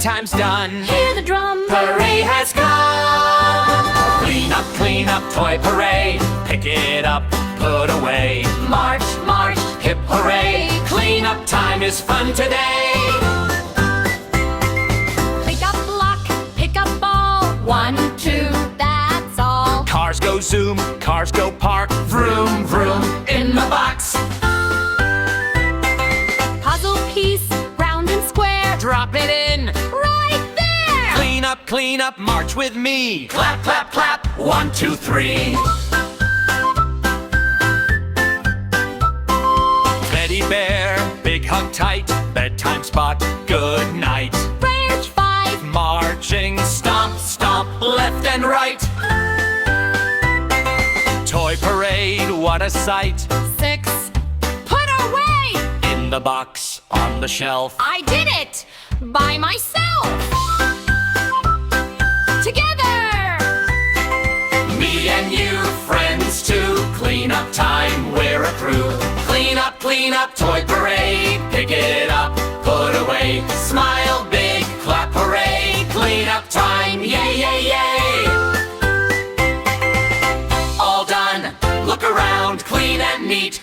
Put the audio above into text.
bedtime's done. Hear the drum, Parade has come. Clean up, toy parade. Pick it up, put away. march, march, Hip hooray, clean up time is fun today. pick up block, pick up ball. 1, 2, that's all. Cars go zoom, cars go park. Vroom, vroom, in the box. Puzzle piece, round and square. Drop it in. Right there! Clean up, march with me. Clap, clap, clap, 1, 2, 3. Teddy bear, big hug tight. Bedtime spot, good night. Branch 5, Marching, stomp, stomp, left and right. Toy parade, what a sight. 6, put away! In the box, on the shelf. I did it! By myself! Together! Me and you, friends too. Clean up time, we're a crew. Clean up, toy parade. Pick it up, put away. Smile big, clap hooray. Clean up time, yay, yay, yay. All done, look around, clean and neat.